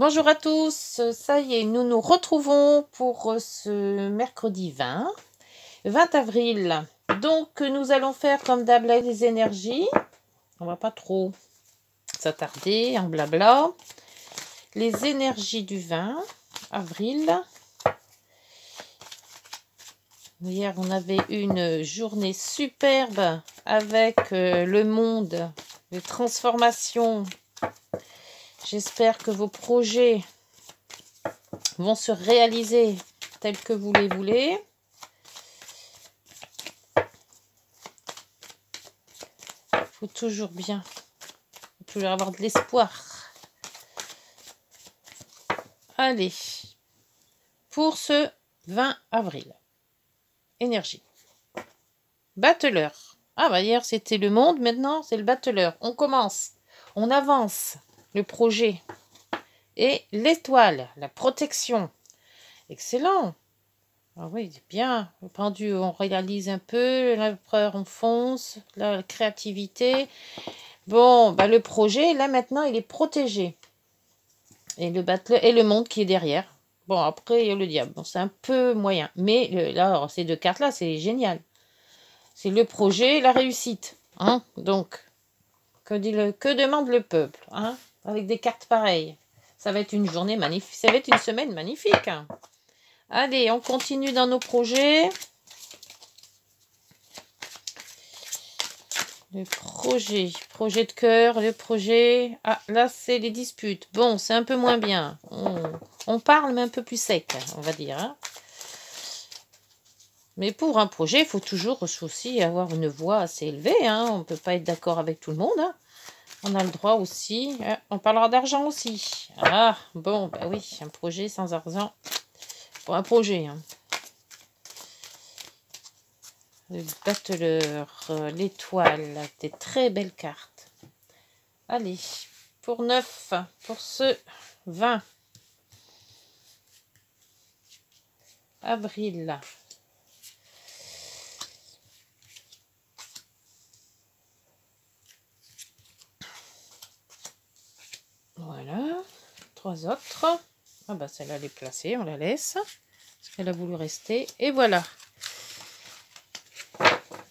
Bonjour à tous, ça y est, nous nous retrouvons pour ce mercredi 20 avril. Donc nous allons faire comme d'hab les énergies. On va pas trop s'attarder en blabla. Les énergies du 20 avril. Hier on avait une journée superbe avec le monde, les transformations. J'espère que vos projets vont se réaliser tels que vous les voulez. Il faut toujours bien, toujours avoir de l'espoir. Allez, pour ce 20 avril, énergie. Battleur. Ah bah hier c'était le monde, maintenant c'est le battleur. On commence, on avance le projet. Et l'étoile, la protection. Excellent. Ah oui, bien. Le pendu, on réalise un peu. L'empereur, on fonce. La créativité. Bon, bah le projet, là maintenant, il est protégé. Et le battleur et le monde qui est derrière. Bon, après, il y a le diable. Bon, c'est un peu moyen. Mais là, ces deux cartes-là, c'est génial. C'est le projet, la réussite. Hein. Donc, que demande le peuple, hein, avec des cartes pareilles. Ça va être une journée magnifique. Ça va être une semaine magnifique. Allez, on continue dans nos projets. Le projet de cœur, le projet... Ah, là, c'est les disputes. Bon, c'est un peu moins bien. On parle, mais un peu plus sec, on va dire. Hein. Mais pour un projet, il faut toujours aussi avoir une voix assez élevée. Hein. On ne peut pas être d'accord avec tout le monde. Hein. On a le droit aussi. On parlera d'argent aussi. Ah, bon, bah oui, un projet sans argent. Pour un projet. Hein. Le battleur, l'étoile, des très belles cartes. Allez, pour 9, pour ce 20 avril. Voilà, 3 autres. Ah bah celle-là elle est placée, on la laisse. Parce qu'elle a voulu rester. Et voilà.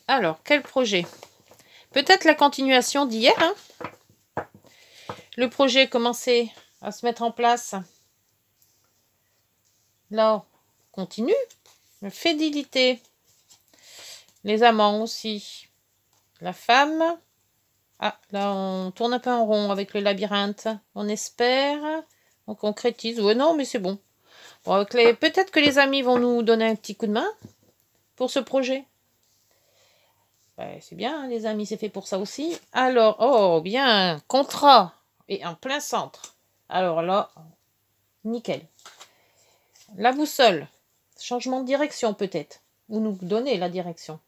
Alors, quel projet? Peut-être la continuation d'hier. Hein, le projet commençait à se mettre en place. Là, on continue. La fidélité. Les amants aussi. La femme. Ah, là, on tourne un peu en rond avec le labyrinthe. On espère. On concrétise. Ouais, non, mais c'est bon. Bon, peut-être que les amis vont nous donner un petit coup de main pour ce projet. Ouais, c'est bien, les amis, c'est fait pour ça aussi. Alors, oh, bien, contrat. Et en plein centre. Alors là, nickel. La boussole. Changement de direction peut-être. Ou nous donner la direction.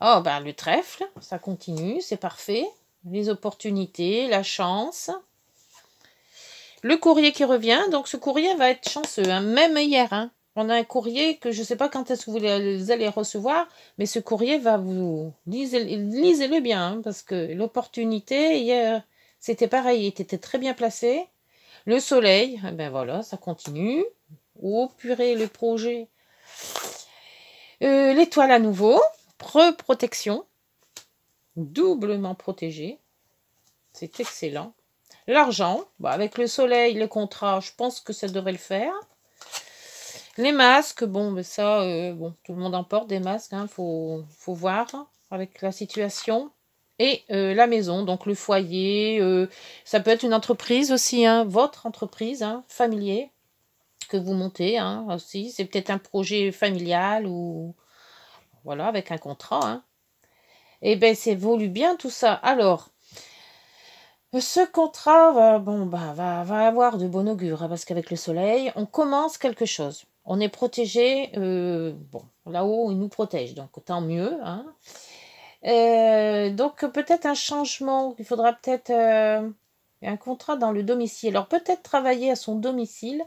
Oh, ben le trèfle, ça continue, c'est parfait. Les opportunités, la chance. Le courrier qui revient, donc ce courrier va être chanceux, hein, même hier. Hein. On a un courrier que je ne sais pas quand est-ce que vous allez recevoir, mais ce courrier va vous... Lisez-le bien, hein, parce que l'opportunité, hier, c'était pareil, il était très bien placé. Le soleil, eh ben voilà, ça continue. Oh purée, le projet. L'étoile à nouveau. Protection, doublement protégé, c'est excellent. L'argent, avec le soleil, les contrats, je pense que ça devrait le faire. Les masques, bon, ben ça, bon, tout le monde en porte des masques, hein, faut voir avec la situation. Et la maison, donc le foyer, ça peut être une entreprise aussi, hein, votre entreprise, hein, familier, que vous montez, hein, aussi. C'est peut-être un projet familial ou... Voilà, avec un contrat. Hein. Eh bien, c'est évolue bien tout ça. Alors, ce contrat va avoir de bon augure, hein, parce qu'avec le soleil, on commence quelque chose. On est protégé. Bon, là-haut, il nous protège, donc tant mieux. Hein. Donc, peut-être un changement. Il faudra peut-être un contrat dans le domicile. Alors, peut-être travailler à son domicile.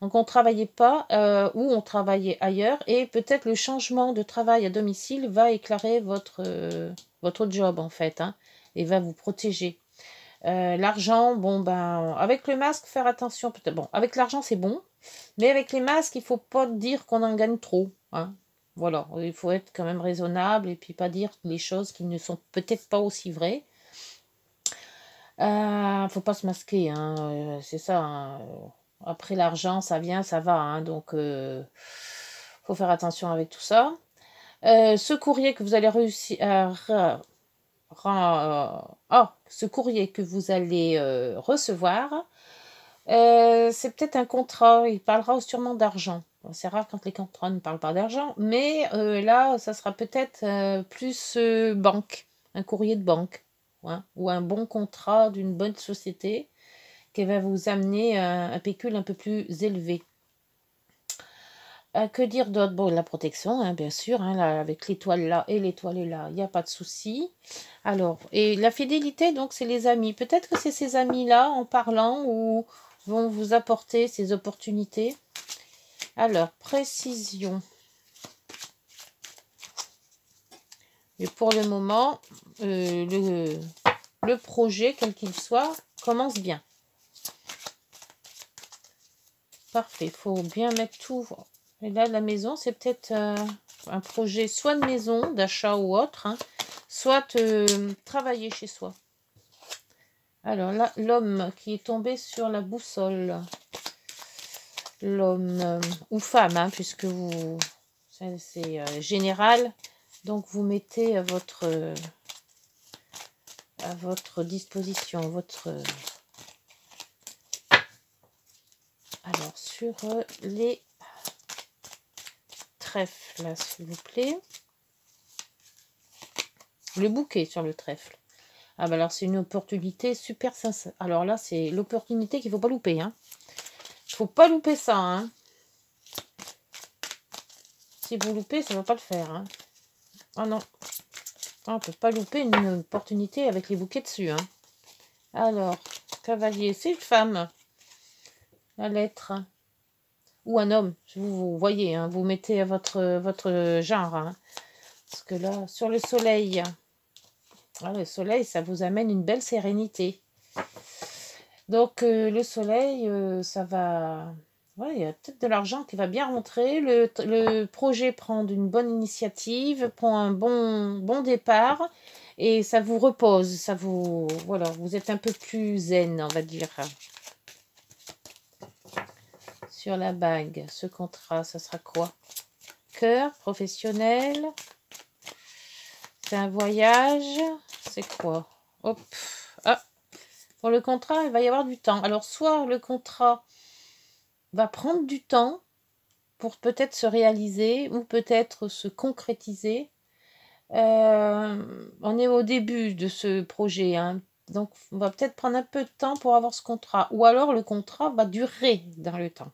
Donc, on ne travaillait pas ou on travaillait ailleurs. Et peut-être le changement de travail à domicile va éclairer votre job, en fait. Hein, et va vous protéger. L'argent, bon, ben, avec le masque, faire attention. Peut-être, bon, avec l'argent, c'est bon. Mais avec les masques, il faut pas dire qu'on en gagne trop. Hein. Voilà, il faut être quand même raisonnable et puis pas dire les choses qui ne sont peut-être pas aussi vraies. Faut pas se masquer, hein, c'est ça. Hein. Après l'argent, ça vient, ça va. Hein, donc, faut faire attention avec tout ça. Ce courrier que vous allez réussir ce courrier que vous allez recevoir, c'est peut-être un contrat. Il parlera sûrement d'argent. Bon, c'est rare quand les contrats ne parlent pas d'argent, mais là, ça sera peut-être plus banque, un courrier de banque, hein, ou un bon contrat d'une bonne société qui va vous amener un pécule un peu plus élevé. Que dire d'autre? Bon, la protection, hein, bien sûr, hein, là, avec l'étoile là et l'étoile là, il n'y a pas de souci. Alors, et la fidélité, donc, c'est les amis. Peut-être que c'est ces amis-là, en parlant, ou vont vous apporter ces opportunités. Alors, précision. Et pour le moment, le projet, quel qu'il soit, commence bien. Parfait, il faut bien mettre tout. Et là, la maison, c'est peut-être un projet soit de maison, d'achat ou autre, hein, soit travailler chez soi. Alors là, l'homme qui est tombé sur la boussole. L'homme ou femme, hein, puisque vous c'est général. Donc, vous mettez à votre disposition, alors, sur les trèfle, là, s'il vous plaît. Le bouquet sur le trèfle. Ah bah alors c'est une opportunité super sincère. Alors là, c'est l'opportunité qu'il ne faut pas louper. Hein. Il ne faut pas louper ça. Hein. Si vous loupez, ça ne va pas le faire. Hein. Ah non. On ne peut pas louper une opportunité avec les bouquets dessus. Hein. Alors, cavalier, c'est une femme. La lettre. Ou un homme. Vous voyez, hein, vous mettez à votre genre. Hein. Parce que là, sur le soleil... Ah, le soleil, ça vous amène une belle sérénité. Donc, le soleil, ça va... Ouais, il y a peut-être de l'argent qui va bien rentrer. Le projet prend une bonne initiative, prend un bon départ. Et ça vous repose. Ça vous... Voilà, vous êtes un peu plus zen, on va dire. Sur la bague, ce contrat, ça sera quoi? Cœur, professionnel. C'est un voyage. C'est quoi? Hop. Ah. Pour le contrat, il va y avoir du temps. Alors, soit le contrat va prendre du temps pour peut-être se réaliser ou peut-être se concrétiser. On est au début de ce projet. Hein. Donc, on va peut-être prendre un peu de temps pour avoir ce contrat. Ou alors, le contrat va durer dans le temps.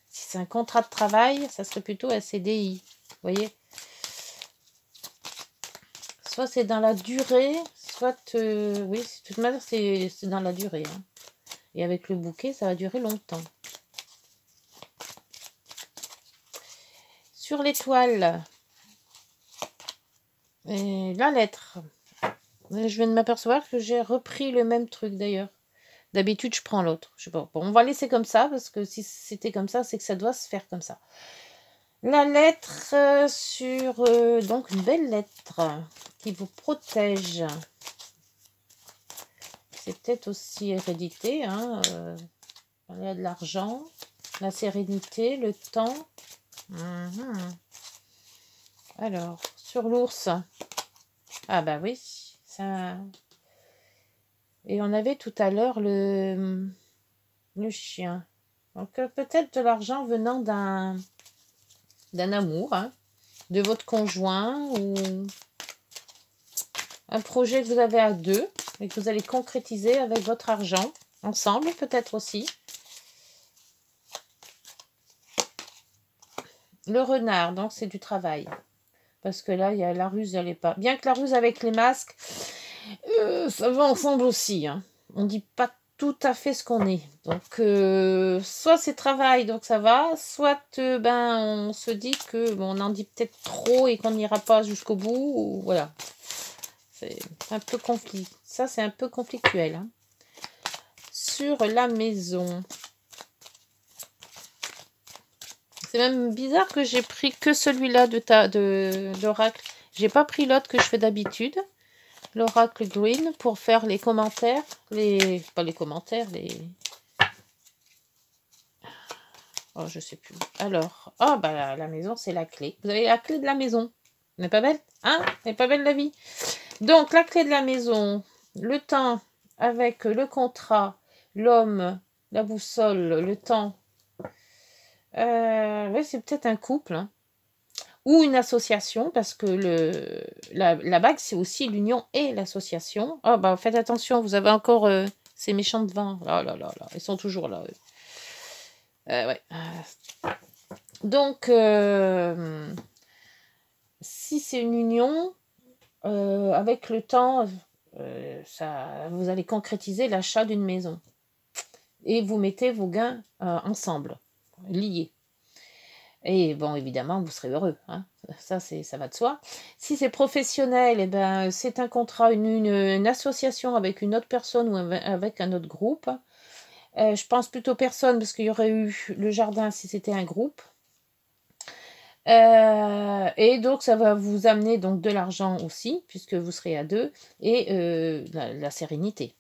Si c'est un contrat de travail, ça serait plutôt un CDI. Vous voyez? Soit c'est dans la durée, soit... oui, de toute manière, c'est dans la durée. Hein. Et avec le bouquet, ça va durer longtemps. Sur l'étoile, la lettre. Je viens de m'apercevoir que j'ai repris le même truc d'ailleurs. D'habitude, je prends l'autre. Je sais pas. Bon, on va laisser comme ça, parce que si c'était comme ça, c'est que ça doit se faire comme ça. La lettre sur... donc, une belle lettre qui vous protège. C'est peut-être aussi hérédité. Hein, il y a de l'argent, la sérénité, le temps. Alors, sur l'ours. Ah bah oui. Ça... Et on avait tout à l'heure le chien. Donc, peut-être de l'argent venant d'un amour, hein, de votre conjoint ou un projet que vous avez à deux et que vous allez concrétiser avec votre argent, ensemble peut-être aussi. Le renard, donc c'est du travail. Parce que là, il y a la ruse, elle n'est pas... Bien que la ruse avec les masques, ça va ensemble aussi. Hein. On ne dit pas tout à fait ce qu'on est. Donc, soit c'est travail, donc ça va, soit on se dit que on en dit peut-être trop et qu'on n'ira pas jusqu'au bout. Ou, voilà. C'est un peu conflit. Ça, c'est un peu conflictuel. Hein. sur la maison. C'est même bizarre que j'ai pris que celui-là de l'oracle. J'ai pas pris l'autre que je fais d'habitude. L'oracle green pour faire les commentaires. Pas les commentaires, Oh, je sais plus. Alors, oh, bah la maison, c'est la clé. Vous avez la clé de la maison. Elle n'est pas belle? Hein? Elle n'est pas belle la vie? Donc, la clé de la maison, le temps avec le contrat, l'homme, la boussole, le temps. Oui, c'est peut-être un couple. Hein. Ou une association, parce que la bague, c'est aussi l'union et l'association. Oh, bah, faites attention, vous avez encore ces méchants de vin. Oh là là là, ils sont toujours là. Ouais. Donc, si c'est une union, avec le temps, vous allez concrétiser l'achat d'une maison. Et vous mettez vos gains ensemble, liés. Et bon, évidemment, vous serez heureux. Hein. Ça va de soi. Si c'est professionnel, eh ben, c'est un contrat, une association avec une autre personne ou avec un autre groupe. Je pense plutôt personne, parce qu'il y aurait eu le jardin si c'était un groupe. Et donc, ça va vous amener donc de l'argent aussi, puisque vous serez à deux, et la sérénité.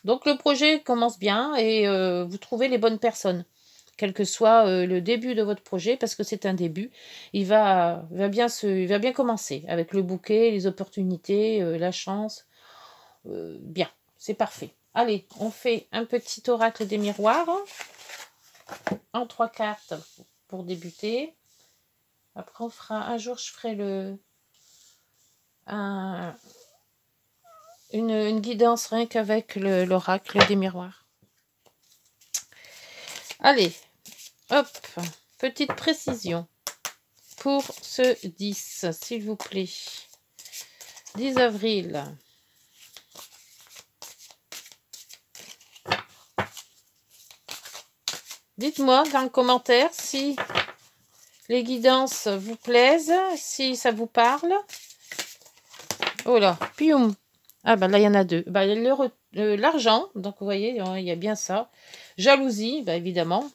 Donc, le projet commence bien et vous trouvez les bonnes personnes, quel que soit le début de votre projet, parce que c'est un début. Il va bien commencer avec le bouquet, les opportunités, la chance. Bien, c'est parfait. Allez, on fait un petit oracle des miroirs en 3 cartes pour débuter. Après, un jour, je ferai une guidance rien qu'avec l'oracle des miroirs. Allez, hop, petite précision pour ce 10, s'il vous plaît. 10 avril. Dites-moi dans le commentaire si les guidances vous plaisent, si ça vous parle. Oh là, pioum. Ah bah là, il y en a 2. Bah, l'argent, donc vous voyez, il y a bien ça. Jalousie, bah évidemment.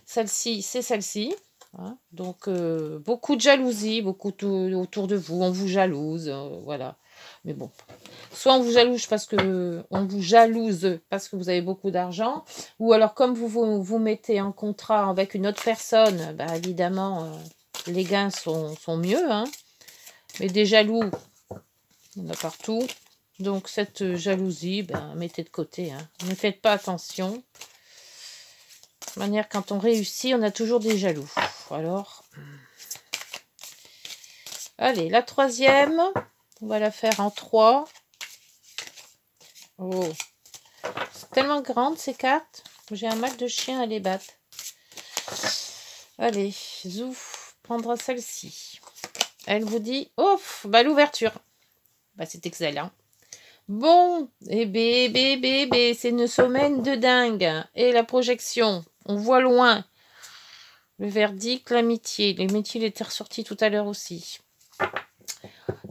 Celle-ci, c'est celle-ci. Hein. Donc, beaucoup de jalousie, beaucoup autour de vous. On vous jalouse, voilà. Mais bon, soit on vous jalouse parce que vous avez beaucoup d'argent, ou alors comme vous mettez en contrat avec une autre personne, bah évidemment, les gains sont mieux. Hein. Mais des jaloux, il y en a partout. Donc cette jalousie, ben, mettez de côté. Hein. Ne faites pas attention. De toute manière, quand on réussit, on a toujours des jaloux. Alors, allez, la troisième, on va la faire en 3. Oh, c'est tellement grande ces cartes. J'ai un mal de chien à les battre. Allez, Zouf prendra celle-ci. Elle vous dit, ouf, bah l'ouverture. Bah c'est excellent. Bon, et bébé, c'est une semaine de dingue. Et la projection, on voit loin. Le verdict, l'amitié. L'amitié, il était ressorti tout à l'heure aussi.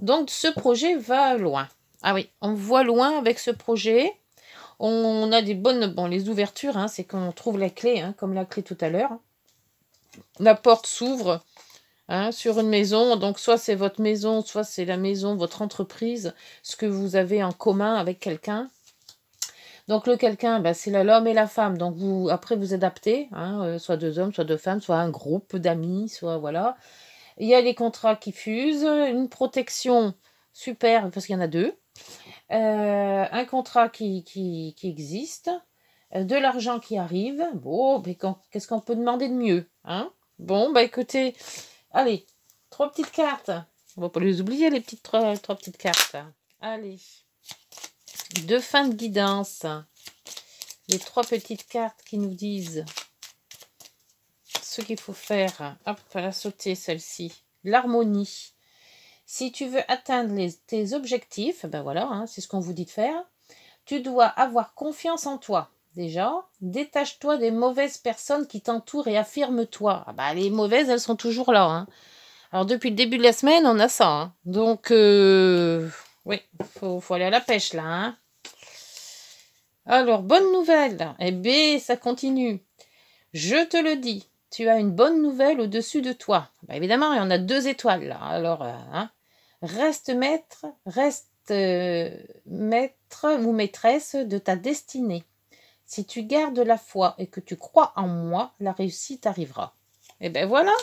Donc, ce projet va loin. Ah oui, on voit loin avec ce projet. On a des bonnes... Bon, les ouvertures, hein, c'est qu'on trouve la clé, hein, comme la clé tout à l'heure. La porte s'ouvre hein, sur une maison. Donc, soit c'est votre maison, soit c'est la maison, votre entreprise, ce que vous avez en commun avec quelqu'un. Donc, le quelqu'un, ben, c'est l'homme et la femme. Donc, après, vous adaptez, hein, soit 2 hommes, soit 2 femmes, soit un groupe d'amis, soit voilà. Il y a les contrats qui fusent, une protection super, parce qu'il y en a 2. Un contrat qui existe, de l'argent qui arrive. Bon, mais qu'est-ce qu'on peut demander de mieux hein. Bon, bah écoutez, allez, 3 petites cartes. On va pas les oublier, les petites 3 petites cartes. Allez, de fin de guidance. Les 3 petites cartes qui nous disent ce qu'il faut faire. Hop, elle a sauté celle-ci. L'harmonie. Si tu veux atteindre tes objectifs, ben voilà, hein, c'est ce qu'on vous dit de faire. Tu dois avoir confiance en toi. Déjà, détache-toi des mauvaises personnes qui t'entourent et affirme-toi. Ah bah, les mauvaises, elles sont toujours là. Hein. Alors, depuis le début de la semaine, on a ça. Hein. Donc, oui, faut aller à la pêche, là. Hein. Alors, bonne nouvelle. Eh bien, ça continue. Je te le dis, tu as une bonne nouvelle au-dessus de toi. Bah, évidemment, il y en a 2 étoiles là. Alors, hein, reste maître ou maîtresse de ta destinée. Si tu gardes la foi et que tu crois en moi, la réussite arrivera. Et ben voilà.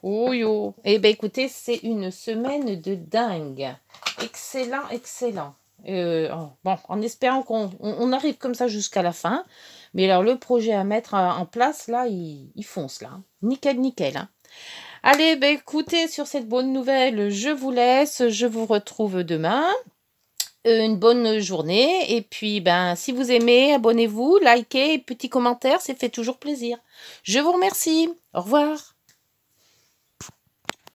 Oh yo. Eh ben écoutez, c'est une semaine de dingue. Excellent, excellent. Bon, en espérant qu'on arrive comme ça jusqu'à la fin. Mais alors, le projet à mettre en place, là, il fonce, là. Nickel, nickel. Hein. Allez, ben écoutez, sur cette bonne nouvelle, je vous laisse. Je vous retrouve demain. Une bonne journée. Et puis, ben, si vous aimez, abonnez-vous, likez, petit commentaire, ça fait toujours plaisir. Je vous remercie. Au revoir.